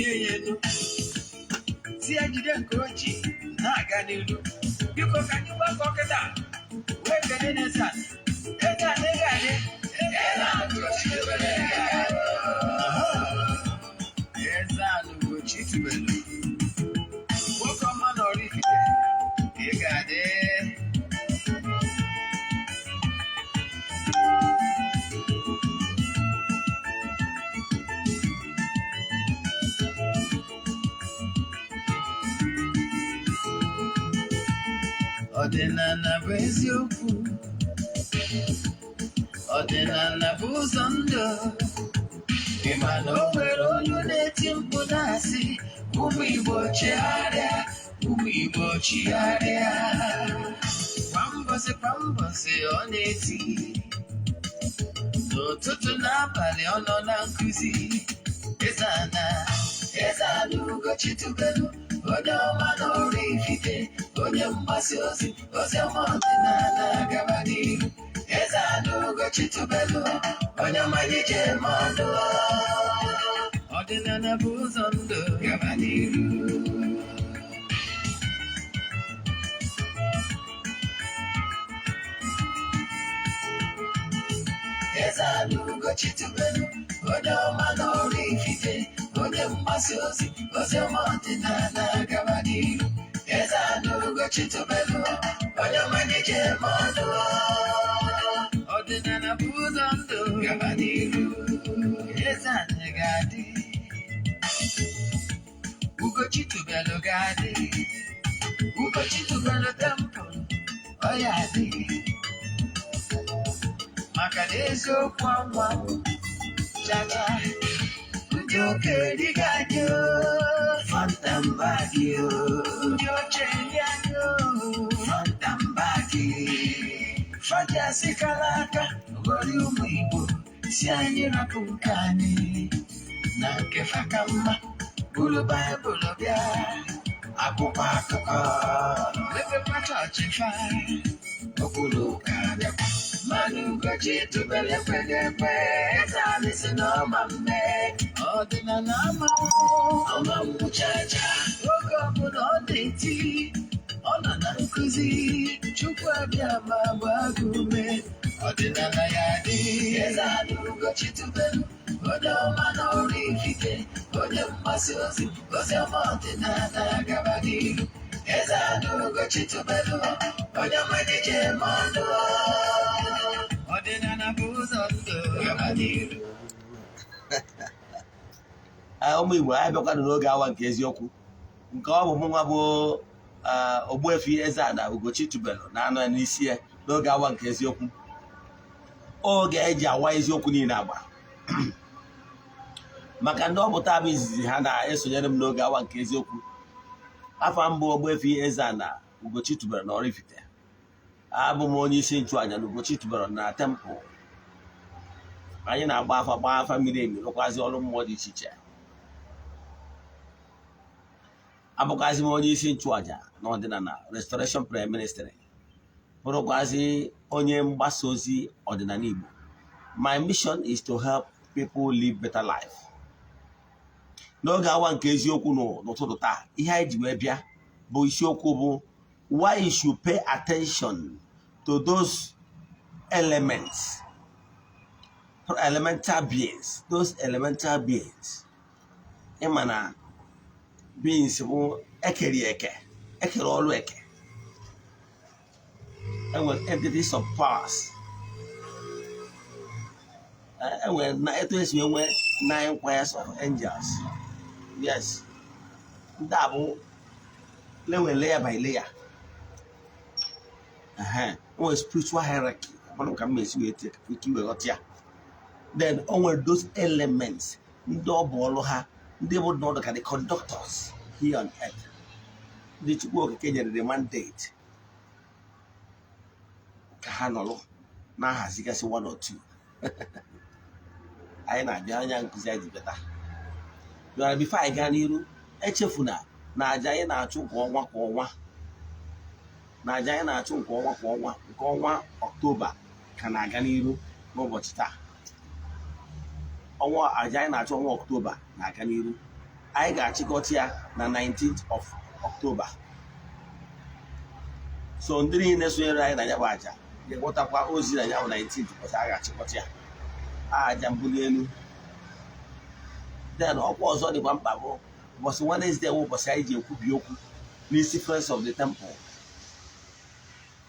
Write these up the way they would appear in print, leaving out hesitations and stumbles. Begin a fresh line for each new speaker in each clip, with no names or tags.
yenu. See I didn't coach it. Nah, I got you. Because I knew what talk that. Where can you say? EZE-ANA Ugochi tubelu. Welcome man oraifite. You got it. Ọdịnala bụ eziokwu. Ọdịnala bụ ụzọ ndụ. Ị ma na o nwere olu na-eti mkpu na-asị ụmụ Igbo chigharịa, ụmụ Igbo chigharịa. Kwa mbọsị ọ na-eti. N'ụtụtụ n'abalị ọ nọ na nkụzi. EZE-ANA Ugochi tubelu. Onye ọma na oraifite, onye mgbasa ozi ọma ọdịnala gaba n'ihu. EZE-ANA Ugochi tubelu, onye ọma ije mmadụ. Ọdịnala bụ ụzọ ndụ gaba n'ihu. EZE-ANA Ugochi tubelu, onye ọma na oraifite, onye mgbasa ozi ọma ọdịnala gaba n'ihu. EZE-ANA Ugochi tubelu, onye ọma ije mmadụ. Ọdịnala bụ ụzọ ndụ gaba n'ihu. EZE-ANA ga-adị. Ugochi tubelu ga-adị. Ugochi tubelu temple ọ ya adị. Maka na eziokwu anwa chacha. Ndị okenye ga-adị fanta mba gị. Ndị oche ndị anyị fanta mba gị. Fadi asịkala aka ghọrọ ụmụ Igbo si anyị rapụ nke anyị na nke fa ka mma. Bụrụ Baịbụl bịa akwụkwọ akụkọ mepekwa chọọchị fa okpuru ụka bịakwa. Mana Ugochi tubelu ekweghị ekwe. EZE-ANA si n'ọma mme ọdịnala ọma nwụchacha. Oge ọbụla ọ na-eti ọ nọ na nkụzi. Chukwu abịa ma gbaa gị ume. Ọdịnala ya dị. EZE-ANA Ugochi tubelu, onye ọma na oraifite, onye mgbasa ozi ọma ọdịnala gaba n'ihu. EZE-ANA Ugochi tubelu, onye ọma ije mmadụ. Ọdịnala bụ ụzọ ndụ gaba n'ihu.
Ụmụ Igbo anyị bịakwanụ n'oge awa nke eziokwu, nke ọ bụ mụnwa bụ Ogbuefi EZE-ANA Ugochi tubelu na-anọ ya n'isi ya n'oge awa nke eziokwu. Oge eji awa eziokwu niile agba maka ndị ọmụta bụ izizi ha na-esonyere m n'oge awa nke eziokwu. Afọ mbụ Ogbuefi EZE-ANA Ugochi tubelu na oraifite. Abụ m onye isi nchụaja na Ugochi tubelu na tempụl. Anyị na-agba afa mmiri emi rụkwazi ọrụ mmụọ dị iche iche. Abụkwazi m onye isi nchụaja na ọdịnala Restoration Prayer Ministry. Bụrụkwazi onye mgbasa ozi ọdịnala Igbo. My mission is to help people live better life. N'oge awa nke eziokwu n'ụtụtụ taa, ihe anyị ji wee bịa bụ isiokwu bụ why you should pay attention to those elements, elemental beings, those elemental beings. Ịma na beings bụ ekere ọrụ eke. Enwere entities of powers. Enwere na etu esi enwe 9 choirs of angels. Yes. Ndị a bụ layer by layer. Onwere spiritual hierarchy. Ọbụna ka m esi wee tie ike iwe ghọta ya. Then onwere those elements ndị ọ bụ ọrụ ha, ndị bụ nọdụ ka the conductors here on earth. Ndị Chukwu Okike nyere the mandate ka ha nọrọ na-ahazigasị 1 or 2. Anyị na-abịa anya nkụzi anyị bịata. Bịara bifo anyị gaa n'iru, echefuna na aja anyị na-achụ kwa ọnwa. Na aja anyị na-achụ nke ọnwa Ọktoba ka na-aga n'iru n'ụbọchị taa. Aja anyị na-achụ ọnwa Ọktoba na-aga n'iru. anyị ga-achịkọta ya na 19th of October. So ndị niile sonyere anyị na ya bụ aja ga-enwetakwa ozi na ya bụ 19th ụbọchị a ga-achịkọta ya aja mbuli elu. Then ọkwa ọzọ dịkwa mkpa bụ ụbọchị Wednesday bụ ụbọchị anyị ji ekwubi okwu n'isi Friends of the Temple.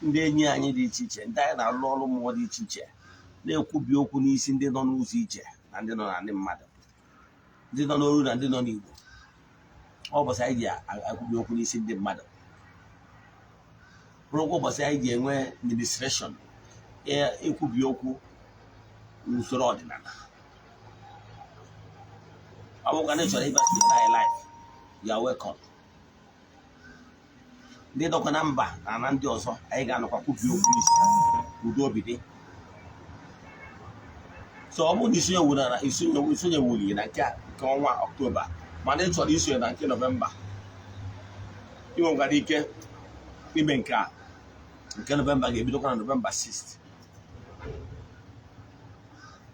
Ndị enyi anyị dị iche iche, ndị anyị na-arụ ọrụ mmụọ dị iche iche, na-ekwubi okwu n'isi ndị nọ n'ụzọ iche na ndị nọ na ndị mmadụ, ndị nọ n'oru na ndị nọ n'Igbo. Ọ ụbọchị anyị ji ekwubi okwu n'isi ndị mmadụ. Bụrụkwa ụbọchị anyị ji enwe ministration, ekwubi okwu n'usoro ọdịnala. Ọ bụkwa na ị chọrọ ịbịa anyị live, you are welcome. Ndị nọkwa na mba na ndị ọzọ, anyị ga-anọkwa kwubi okwu n'isi ha, udo obi dị. So ọ bụrụ na isonye wuli na nke ọnwa Ọktoba, mana ị chọrọ isonye na nke Nọvemba, ị nwekwara ike ime nke a. Nke Nọvemba ga-ebidokwa na Nọvemba 6th.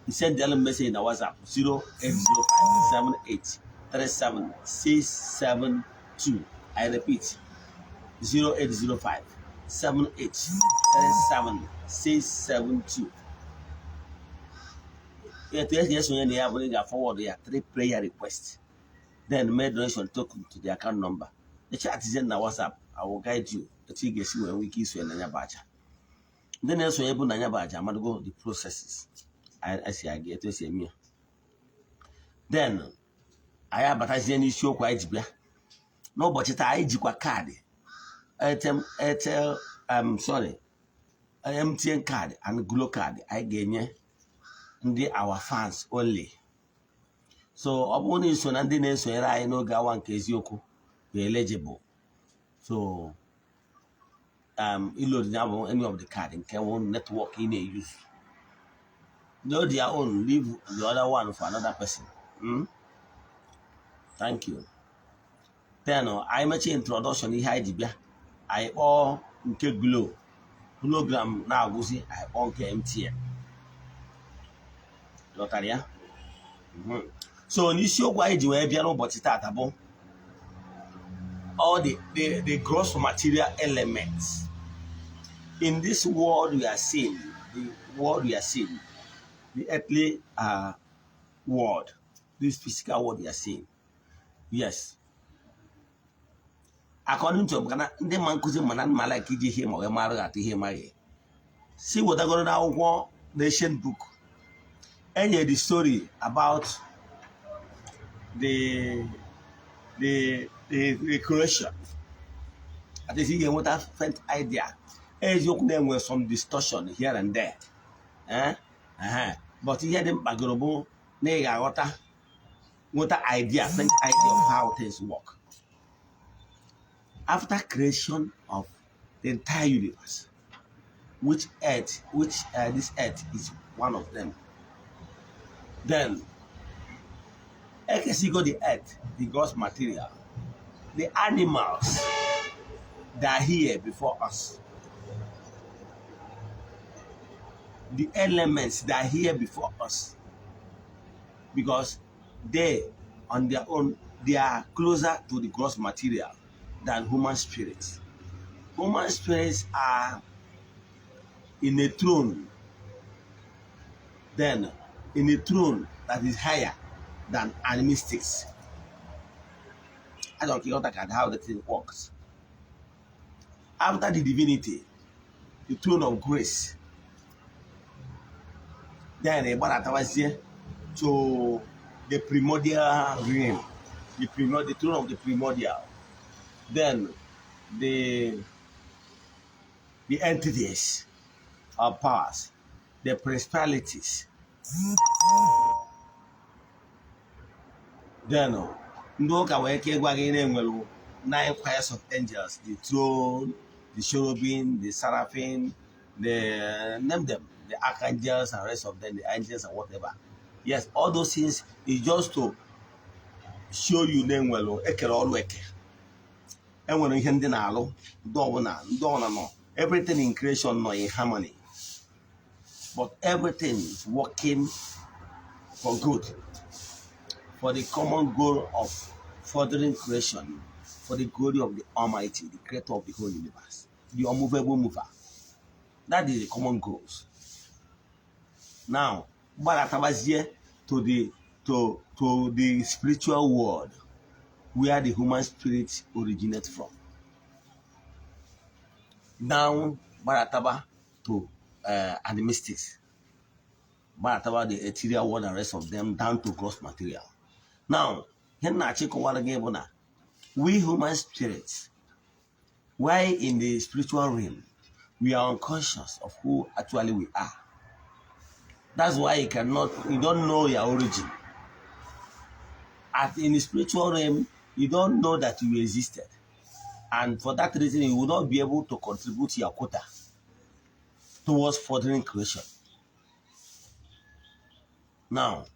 You send them a message in the WhatsApp 08057837672. I repeat, 08057837672. Yes, when they have already forward their 3 prayer requests, then make donation token to the account number. The chat is in the WhatsApp. I will guide you until you get when we kiss you in Nanya Baja. Then also able Nanya Baja, I'm going to go the processes. I see I get to see me. Then I advertise any show quite bia. No, but it's a card. Airtel, MTN card and Glo card. I gain our fans only. So Obuni so Nandine so I know Gawan Kezioku be eligible. So you load any of the card and can network in a use. Know their own, leave the other one for another person. Thank you. Then I make introduction here. I all nke Glo hologram now go see I all nke MTN. Lotaria. So this show why you have no but start about all the gross material elements in this world we are seeing. The earthly world, this physical world we are seeing. Yes. According to the man cousin Manan Malaki him or Mara him. See what I got now the ancient book. And the story about the creation. I think you want a faint idea. As you name with some distortion here and there. But he had them bagrobo, nega what idea, faint idea of how things work. After creation of the entire universe, this earth is one of them. Then, as you go the earth, the gross material, the animals that are here before us, the elements that are here before us, because they, on their own, they are closer to the gross material than human spirits. Human spirits are in a throne, then in a throne that is higher than animistics. I don't care how the thing works. After the divinity, the throne of grace, then here to the primordial realm, the throne of the primordial. Then the entities of powers, the principalities. Then no can we get 9 choirs of angels, the throne, the cherubim, the seraphim, the name them, the archangels and rest of them, the angels and whatever. Yes, all those things is just to show you them well, and when you hand in everything in creation not in harmony. But everything is working for good, for the common goal of furthering creation for the glory of the Almighty, the creator of the whole universe, the unmovable mover. That is the common goals. Now, here to the spiritual world where the human spirit originates from. Now, Barataba to animistics. Barataba, the ethereal world and rest of them, down to gross material. Now, we human spirits, why in the spiritual realm, we are unconscious of who actually we are. That's why you don't know your origin. In the spiritual realm, you don't know that you existed. And for that reason, you will not be able to contribute your quota towards furthering creation. Now,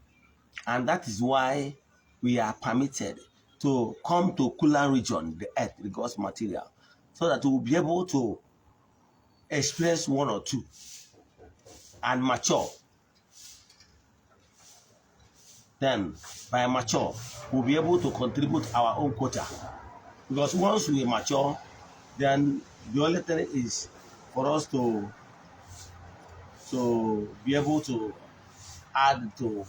and that is why we are permitted to come to cooler region, the earth, the God's material, so that we will be able to experience one or two and mature. Then, by mature, we'll be able to contribute our own quota. Because once we mature, then the only thing is for us to be able to add to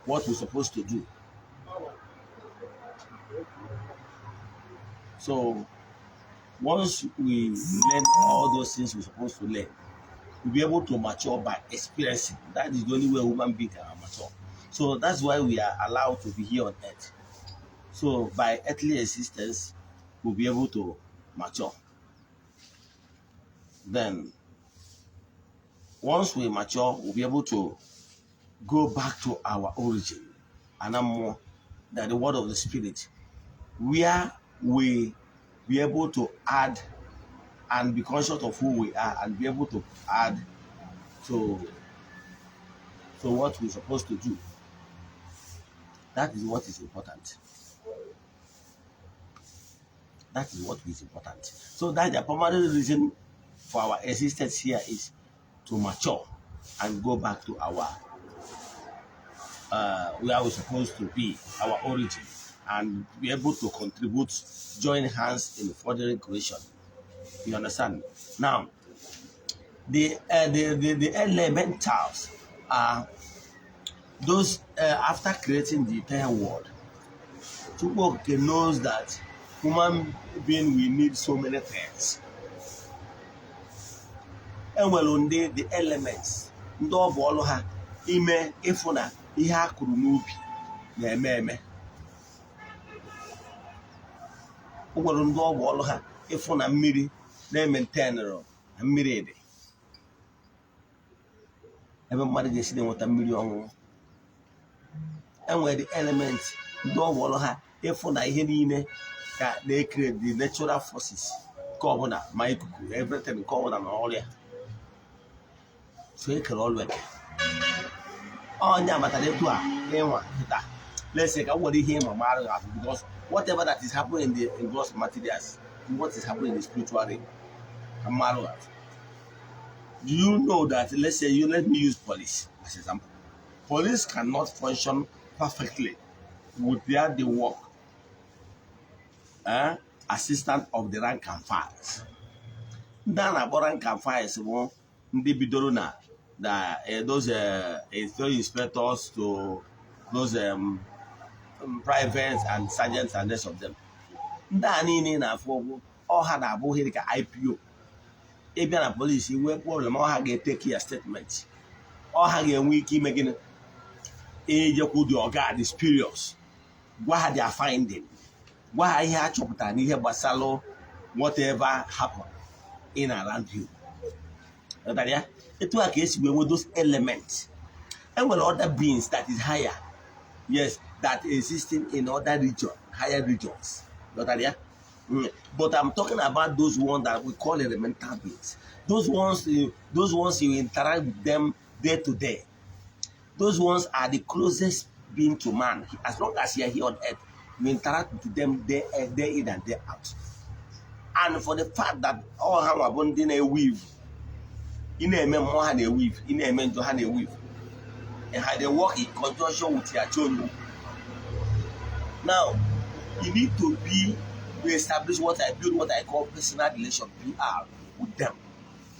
what we're supposed to do. So once we learn all those things we're supposed to learn, we'll be able to mature by experiencing. That is the only way human beings can mature. So that's why we are allowed to be here on earth. So by earthly existence, we'll be able to mature. Then, once we mature, we'll be able to go back to our origin, and more than the word of the Spirit, where we be able to add and be conscious of who we are and be able to add to what we're supposed to do. That is what is important. That is what is important. So that's the primary reason for our existence here is to mature and go back to our where we're supposed to be, our origin, and be able to contribute, join hands in furthering creation. You understand? Now, the elementals are those after creating the entire world. Chukwu knows that human being will need so many things. And well, on the elements, ndo bolu ha ime ifuna ihe akuru n'ubi na-eme eme. Ogwelu ndo bolu ha ifuna mmiri na-maintainero na mmiri ede. Ebe mmadụ ga-esi na-enweta mmiri ọṅụṅụ. Enwere the elements ndo bolu ha ifuna ihe niile ka they create the natural forces. Ka ọbụna ma ikuku everything ka ọbụna na ọrịa. So you can all work. Oh, let's say I want to hear my mother because whatever that is happening in gross materials, what is happening in the spiritual realm, do you know that? Let's say let me use police as an example. Police cannot function perfectly without the work assistant of the rank and files. Then about rank and files, ndị bidoro na those inspectors to those privates and sergeants and rest of them. Ndị a niile na-afụ ọha na-abụ ihe dịka IPO. Ịbịa na polisi nwee problem, ọha ga-etake your statement. Ọha ga-enwe ike ime gịnị? Ejekwu the ọga the spurious. Gwa ha their finding. Gwa ha ihe a chọpụtara n'ihe gbasara whatever happened in around you. It works case with those elements. And well, other beings that is higher, yes, that existing in other regions, higher regions. But I'm talking about those ones that we call elemental beings. Those ones you interact with them day to day. Those ones are the closest being to man. As long as you are here on earth, you interact with them day in and day out. And for the fact that all have abundant a weave. In a man more than a weave, in a man to have a weave. And how they work in conjunction with your children. Now, You need to establish what I call personal relation (PR) with them,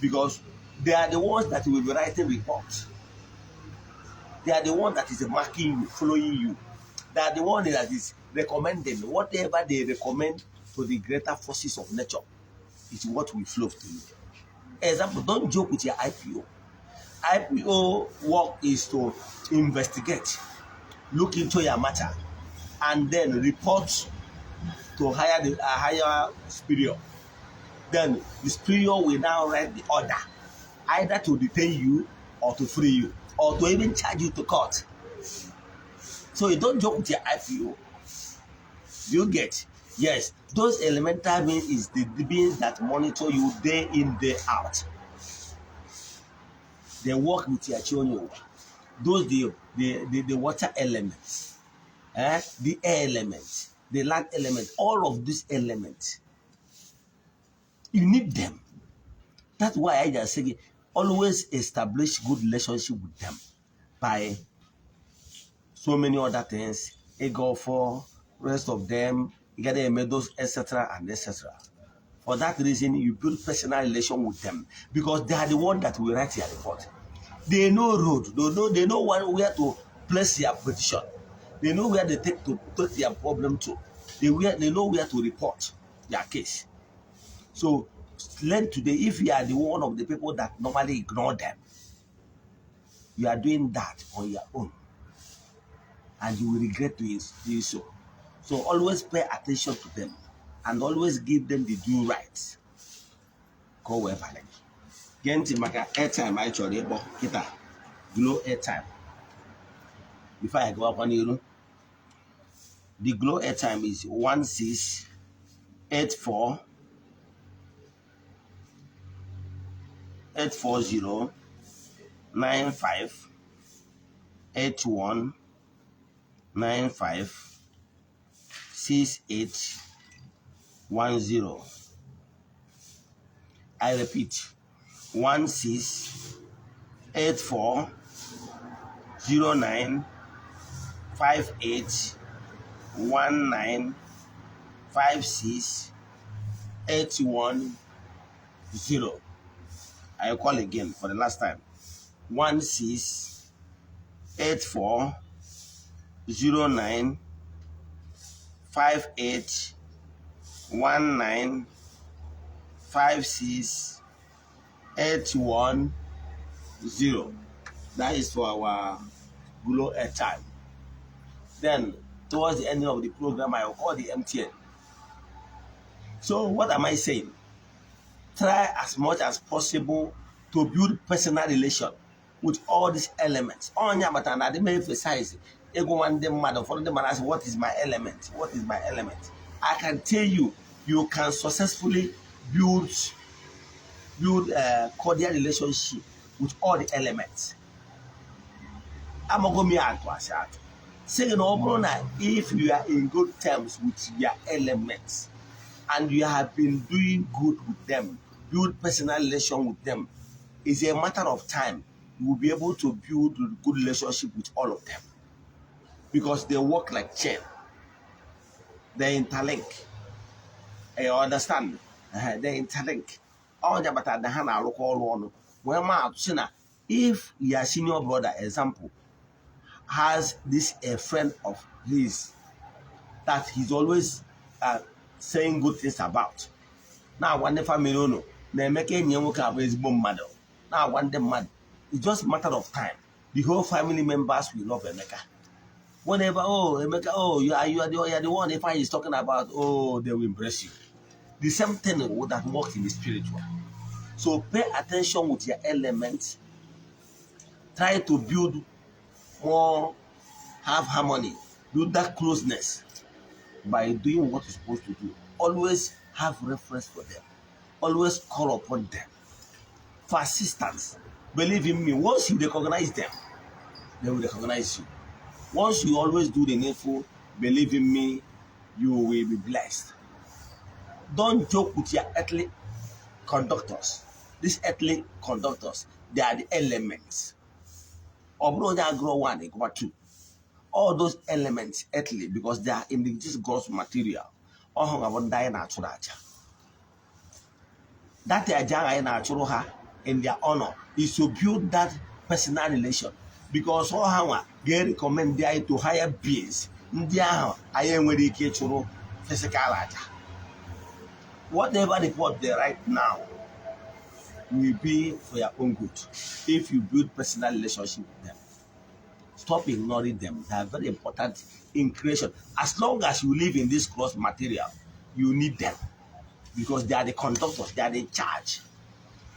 because they are the ones that will be writing reports. They are the one that is marking you, following you. They are the one that is recommending. Whatever they recommend to the greater forces of nature is what will flow to you. Example, don't joke with your IPO. IPO work is to investigate, look into your matter, and then report to a higher superior. Then the superior will now write the order, either to detain you or to free you, or to even charge you to court. So you don't joke with your IPO. You get? Yes, those elemental beings is the beings that monitor you day in, day out. They work with your children. Those the water elements, the air elements, the land elements, all of these elements. You need them. That's why I just say always establish good relationship with them by so many other things. A go for rest of them, you get their medals, etc. and etc. For that reason, you build personal relation with them because they are the one that will write your report. They know road, they know where to place their petition. They know where they take their problem to. They know where to report their case. So learn today. If you are the one of the people that normally ignore them, you are doing that on your own, and you will regret doing so. So always pay attention to them, and always give them the due rights. Go where valid. Get maka airtime actually, but kita Glow airtime. Before I go up on you, the Glow airtime is 1684 840 95 81 95 68 10. I repeat, 1684 09 58 19 56 81 0. I call again for the last time. 1684 09 58 19 56 81 0. That is for our Glow airtime. Then towards the end of the program, I will call the MTN. So what am I saying? Try as much as possible to build personal relation with all these elements. Onya matana they may emphasize. Ego one them mad for them ask what is my element? What is my element? I can tell you, you can successfully build a cordial relationship with all the elements. I'm going to say saying if you are in good terms with your elements and you have been doing good with them, build personal relation with them, it's a matter of time you will be able to build a good relationship with all of them because they work like chain. They interlink. You understand? They interlink. All the matter the hand are all one. If your senior brother, example, has this a friend of his that he's always saying good things about. Now one the family no, they make a new mother. Now one them mad. It's just a matter of time. The whole family members will love Emeka. Whenever Emeka, you are the one if I is talking about, they will embrace you. The same thing that works in the spiritual. So pay attention with your elements. Try to build more, have harmony, build that closeness by doing what you're supposed to do. Always have reference for them. Always call upon them for assistance. Believe in me, once you recognize them, they will recognize you. Once you always do the needful, believe in me, you will be blessed. Don't joke with your earthly conductors. These earthly conductors, they are the elements. Obro grow one, they grow two. all those elements earthly, because they are in this gross material. That aja in their honor is to build that personal relation, because all how they recommend there to higher beings. Physical aja. Whatever report they write now will be for your own good if you build personal relationship with them. Stop ignoring them. They are very important in creation. As long as you live in this gross material, you need them, because they are the conductors, they are the charge.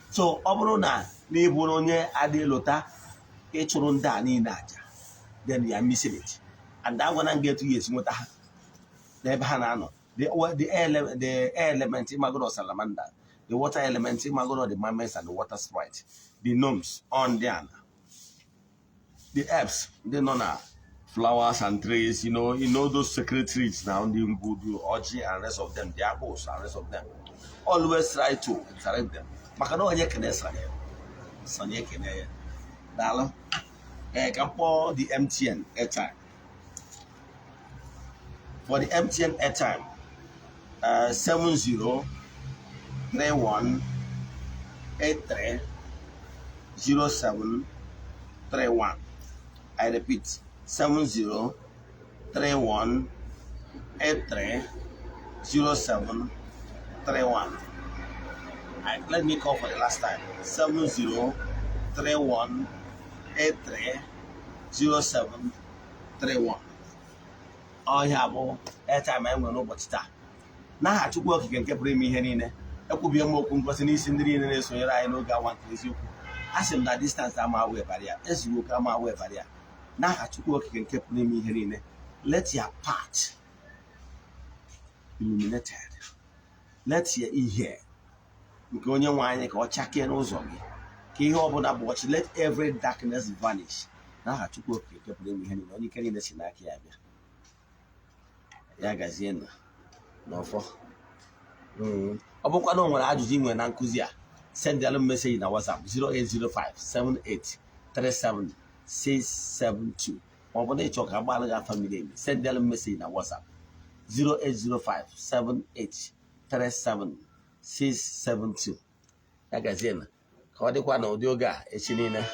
So then you are missing it. And that one I get to use the air element in Magodo salamander, the water element in Magodo, the mammals and the water sprite, the gnomes on there. The herbs, they know now. Flowers and trees, you know those sacred trees now, the Mbudu, Oji, and rest of them, the apples and rest of them. Always try to interact them. Makano anye kene sanye kene. Dalo. Kampo the MTN airtime. For the MTN airtime, 7031830731. I repeat, 7031830731. Let me call for the last time. 7031830731. Oh, yeah, boy. Airtime I will know what's that. Now, to work, you can get bring me here in. I could be a more company in the inn, so I know that one is you. Ask him that distance I'm away barrier. As you come away barrier. Now, to work, you can keep me here in. Let your part illuminated. Let your ear. Go on your wine or check in Ozogi. Let every darkness vanish. Now, to work, you can bring me here in. You can in the Sinaki. Yagazina. No for. Obokwa no nwere ajụjụ inwe na nkuzi a, send the message na WhatsApp 08057837672. Ma ọ bụ na ịchọ ka agbalị ga family eme, send the message na WhatsApp 08057837672. Ya gazie na ka ọ dịkwa na ụdị oge a echi niile.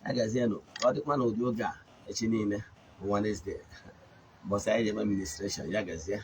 Agaziano, all the man of yoga, a chinine, Wednesday. But I have administration, Yagazia.